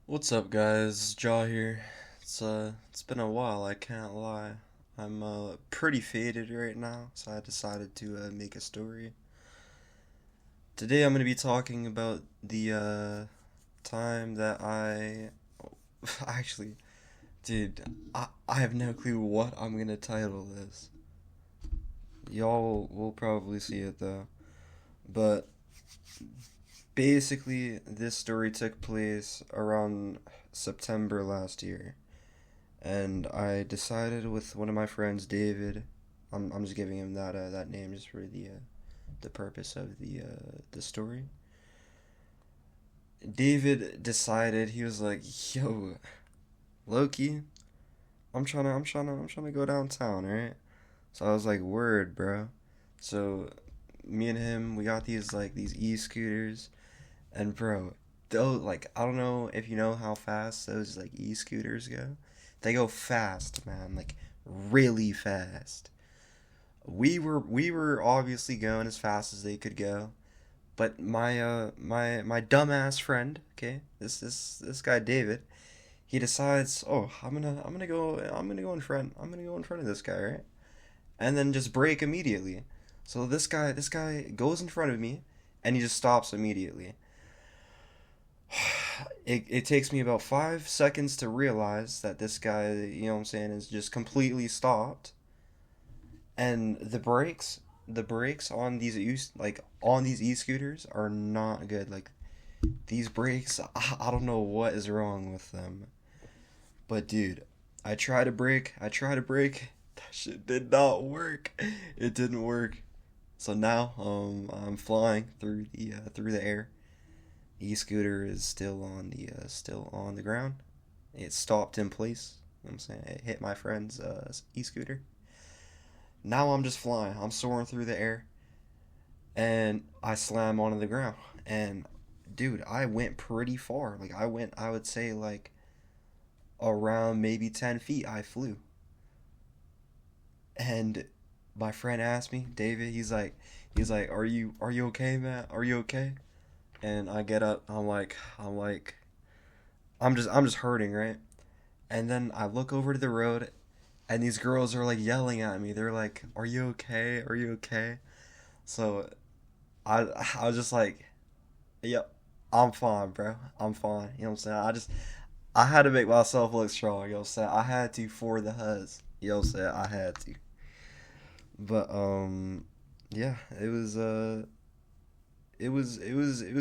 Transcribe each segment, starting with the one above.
What's up, guys? Jaw here. It's been a while. I can't lie. I'm pretty faded right now, so I decided to make a story. Today, I'm gonna be talking about the time that I actually, dude, I have no clue what I'm gonna title this. Y'all will probably see it though. But basically, this story took place around September last year. And I decided with one of my friends, David. I'm just giving him that name just for the purpose of the story. David decided he was like, "Yo, Loki, I'm trying to go downtown, right?" So I was like, "Word, bro." So me and him, we got these e-scooters, and bro, though like I don't know if you know how fast those like e-scooters go. They go fast, man, like really fast. We were obviously going as fast as they could go, but my dumbass friend, okay, this guy David, he decides, oh, I'm gonna go in front. I'm gonna go in front of this guy, right? And then just brake immediately. So this guy goes in front of me, and he just stops immediately. It takes me about 5 seconds to realize that this guy, you know what I'm saying, is just completely stopped. And the brakes on these e-scooters are not good. Like these brakes, I don't know what is wrong with them. But dude, I try to brake. That shit did not work. It didn't work. So now I'm flying through the air. E-scooter is still on the ground. It stopped in place. You know what I'm saying? It hit my friend's e-scooter. Now I'm just flying. I'm soaring through the air, and I slam onto the ground. And dude, I went pretty far. Like I would say like around maybe 10 feet. I flew, and my friend asked me, David. He's like, are you okay, man? Are you okay? And I get up. I'm just hurting, right? And then I look over to the road, and these girls are like yelling at me. They're like, "Are you okay? Are you okay?" So I I was just like, "Yep, I'm fine, bro. I'm fine." You know what I'm saying? I had to make myself look strong. You know what I'm saying? I had to for the huzz. You know what I'm saying? I had to. But yeah, it was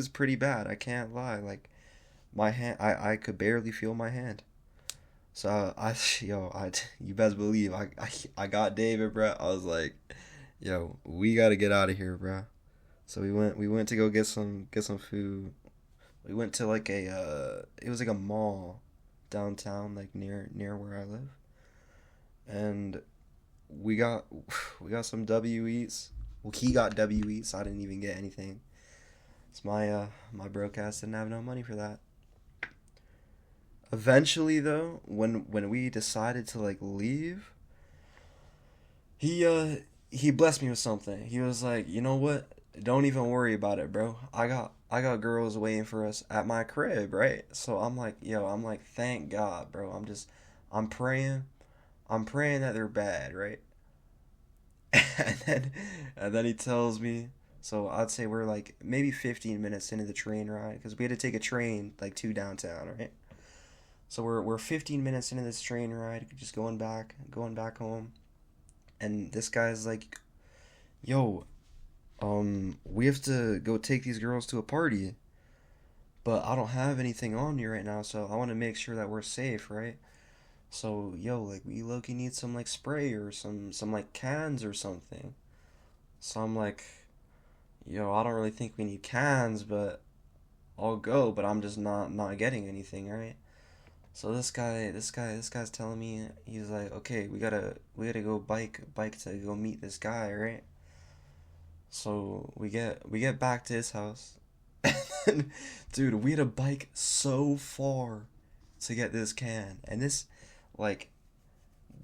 pretty bad. I can't lie. Like my hand, I could barely feel my hand. So you best believe I got David, bro. I was like, yo, we gotta get out of here, bro. So we went to go get some food. We went to like it was like a mall downtown, like near where I live, and we got we got some W eats. Well, he got W eats. I didn't even get anything. It's my broadcast didn't have no money for that. Eventually, though, when we decided to like leave, he uh he blessed me with something. He was like, you know what? Don't even worry about it, bro. I got girls waiting for us at my crib, right? So I'm like, thank God, bro. I'm praying. I'm praying that they're bad, right? and then and then he tells me. So I'd say we're like maybe 15 minutes into the train ride because we had to take a train like to downtown, right? So we're 15 minutes into this train ride, just going back home, and this guy's like, "Yo, we have to go take these girls to a party, but I don't have anything on me right now, so I want to make sure that we're safe, right? So, yo, like we low-key need some like spray or some like cans or something." So I'm like, "Yo, I don't really think we need cans, but I'll go, but I'm just not getting anything, right?" So this guy's telling me he's like, okay, we gotta go bike to go meet this guy, right? So we get back to his house, and dude, we had to bike so far to get this can, and this, like,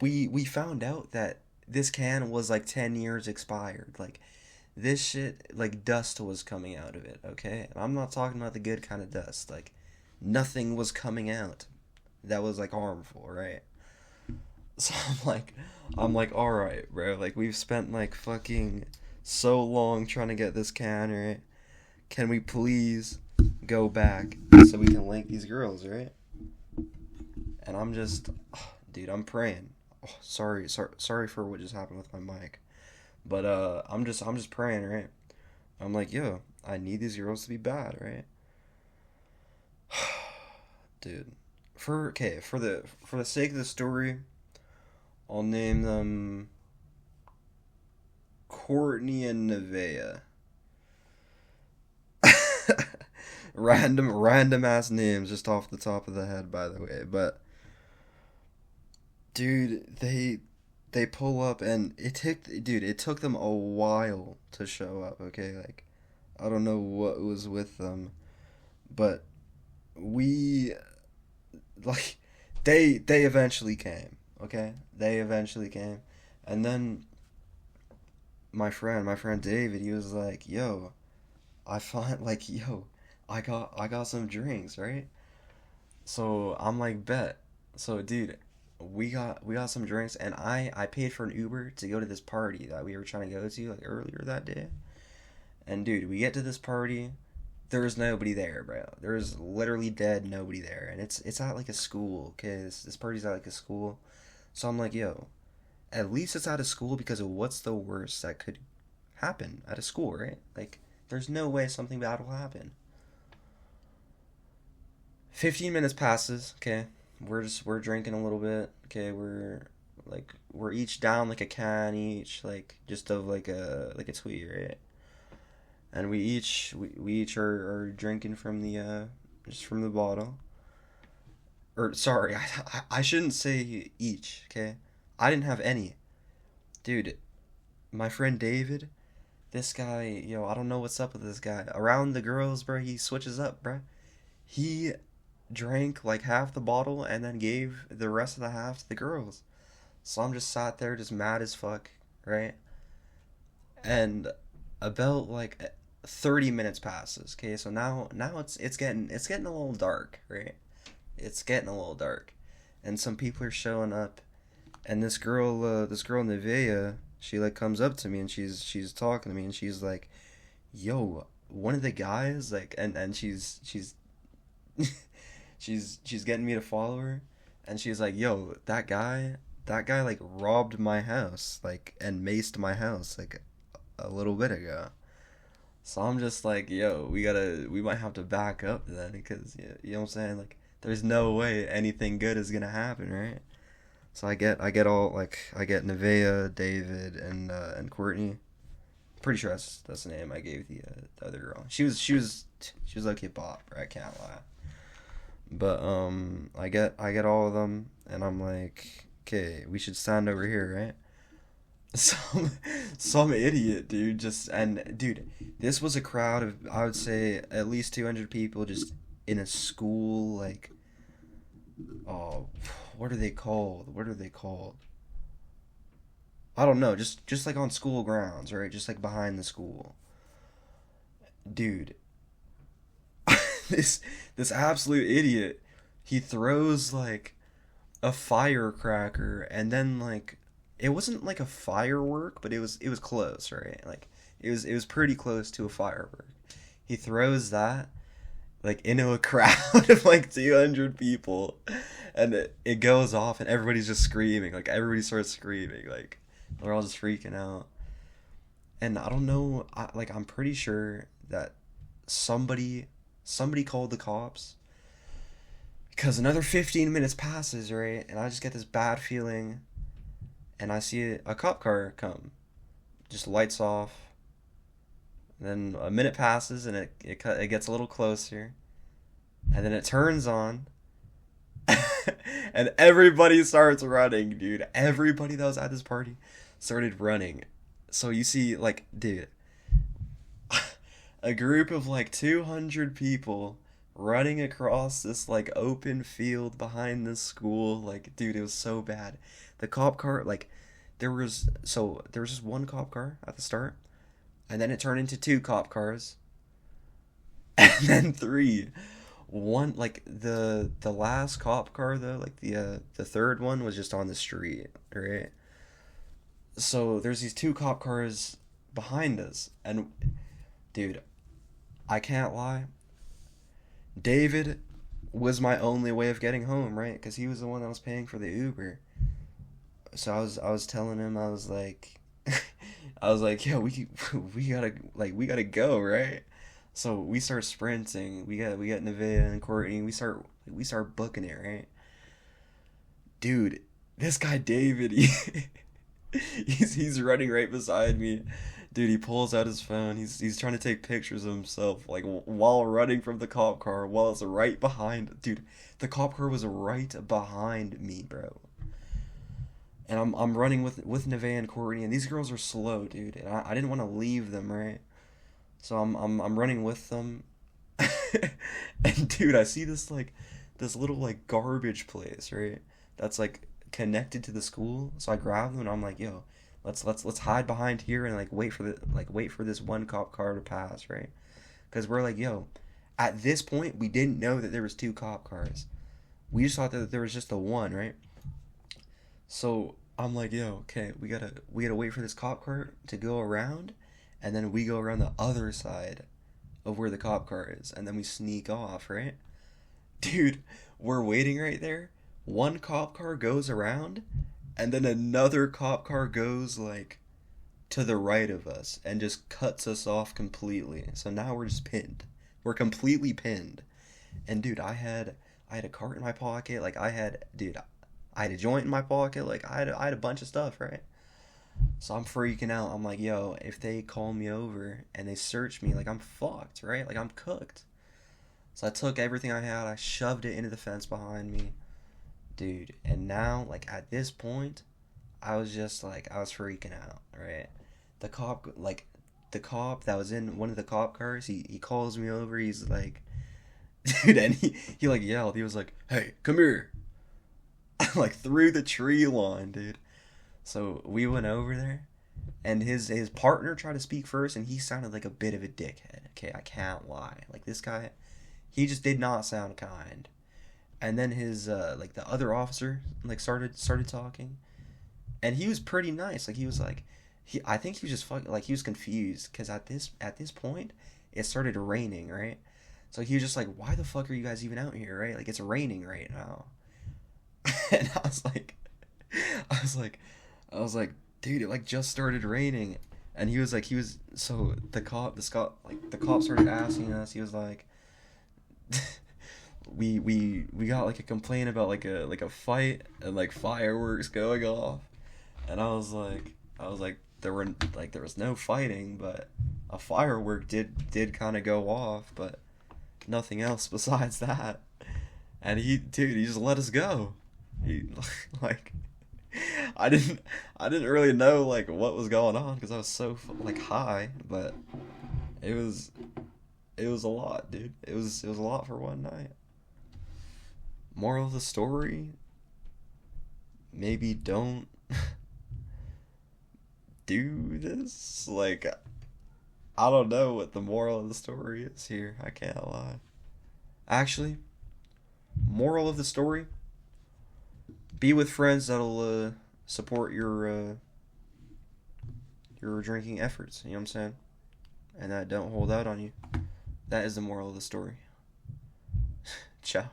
we found out that this can was like 10 years expired, like. This shit, like dust was coming out of it, okay? And I'm not talking about the good kind of dust, like nothing was coming out that was like harmful, right? So I'm like, all right, bro. Like we've spent like fucking so long trying to get this can, right? Can we please go back so we can link these girls, right? And I'm just, dude, I'm praying. Oh, sorry for what just happened with my mic, but I'm just praying, right? I'm like, yo, I need these girls to be bad, right? Dude, for the sake of the story, I'll name them Courtney and Nevaeh. Random ass names just off the top of the head, by the way. But dude, they pull up and it took them a while to show up. Okay, like I don't know what was with them, but we like they eventually came. Okay, they eventually came, and then my friend David, he was like, "Yo, I find like yo, I got some drinks, right?" So I'm like, "Bet." So dude, we got some drinks, and I paid for an Uber to go to this party that we were trying to go to like earlier that day. And dude, we get to this party, there's nobody there, bro. There's literally dead nobody there, and it's at like a school. Okay, this party's at like a school. So I'm like, yo, at least it's out of school because of what's the worst that could happen at a school, right? Like, there's no way something bad will happen. 15 minutes passes, okay? We're drinking a little bit, okay? We're each down like a can each, like just of like a tweet, right? And we each are drinking from the just from the bottle. Or sorry, I shouldn't say each, okay? I didn't have any. Dude, my friend David, this guy, yo, I don't know what's up with this guy. Around the girls, bro, he switches up, bro. He drank like half the bottle and then gave the rest of the half to the girls. So I'm just sat there just mad as fuck, right? And about like 30 minutes passes. Okay, so now it's getting a little dark, right? It's getting a little dark. And some people are showing up, and this girl Nevaeh, she like comes up to me and she's talking to me and she's like, "Yo, one of the guys like," and she's she's getting me to follow her, and she's like, "Yo, that guy like robbed my house like and maced my house like a little bit ago." So I'm just like, "Yo, we might have to back up then because you know what I'm saying, like there's no way anything good is gonna happen, right?" So I get all like I get Nevaeh, David, and Courtney. Pretty sure that's the name I gave the other girl. She was okay pop, right? I can't lie. But I get all of them, and I'm like, okay, we should stand over here, right? Some idiot, dude. Dude, this was a crowd of, I would say, at least 200 people just in a school like, oh, what are they called? What are they called? I don't know. Just like on school grounds, right? Just like behind the school, dude. this this absolute idiot, he throws like a firecracker, and then like it wasn't like a firework, but it was close, right? Like it was pretty close to a firework. He throws that like into a crowd of like 200 people, and it goes off, and everybody's just screaming. Like everybody starts screaming, like they're all just freaking out. And I don't know, I'm pretty sure that somebody called the cops because another 15 minutes passes, right? And I just get this bad feeling, and I see a cop car come, just lights off. And then a minute passes, and it gets a little closer, and then it turns on, and everybody starts running, dude. Everybody that was at this party started running. So you see, like, dude, a group of like 200 people running across this like open field behind this school. Like, dude, it was so bad. The cop car, like, there was just one cop car at the start, and then it turned into two cop cars, and then three. one like the last cop car though, like the third one was just on the street, right? So there's these two cop cars behind us, and dude, I can't lie. David was my only way of getting home, right? Because he was the one that was paying for the Uber. So I was telling him, I was like, I was like, yeah, we gotta go, right? So we start sprinting. We got Nevaeh and Courtney. We start booking it, right? Dude, this guy David, he's running right beside me. Dude, he pulls out his phone. He's trying to take pictures of himself, like while running from the cop car, while it's right behind. Dude, the cop car was right behind me, bro. And I'm running with Nevaeh and Courtney, and these girls are slow, dude. And I didn't want to leave them, right? So I'm running with them, and dude, I see this little like garbage place, right? That's like connected to the school. So I grab them and I'm like, yo, let's hide behind here and like wait for this one cop car to pass, right? Because we're like, yo, at this point we didn't know that there was two cop cars. We just thought that there was just the one, right? So I'm like, yo, okay, we gotta wait for this cop car to go around, and then we go around the other side of where the cop car is, and then we sneak off, right? Dude, we're waiting right there. One cop car goes around, and then another cop car goes like to the right of us and just cuts us off completely. So now we're just pinned. We're completely pinned. And dude, I had a cart in my pocket. Like I had a joint in my pocket. Like I had a bunch of stuff, right? So I'm freaking out. I'm like, yo, if they call me over and they search me, like I'm fucked, right? Like I'm cooked. So I took everything I had, I shoved it into the fence behind me, dude. And now, like at this point, I was just like, I was freaking out, right? The cop, like the cop that was in one of the cop cars, he calls me over. He's like, dude, and he like yelled. He was like, hey, come here, like through the tree line, dude. So we went over there, and his partner tried to speak first, and he sounded like a bit of a dickhead. Okay, I can't lie. Like this guy, he just did not sound kind. And then his like the other officer like started talking, and he was pretty nice. Like he was like, I think he was just fucking like he was confused because at this point it started raining, right? So he was just like, why the fuck are you guys even out here, right? Like it's raining right now. And I was like, I was like, dude, it like just started raining, and so the cop started asking us. He was like, we got like a complaint about like a fight and like fireworks going off, and I was like there was no fighting, but a firework did kind of go off, but nothing else besides that. And he just let us go. He like I didn't really know like what was going on because I was so like high, but it was it was a lot, dude. It was a lot for one night. Moral of the story: maybe don't do this. Like I don't know what the moral of the story is here. I can't lie. Actually, moral of the story: be with friends that'll support your drinking efforts. You know what I'm saying? And that don't hold out on you. That is the moral of the story. Ciao.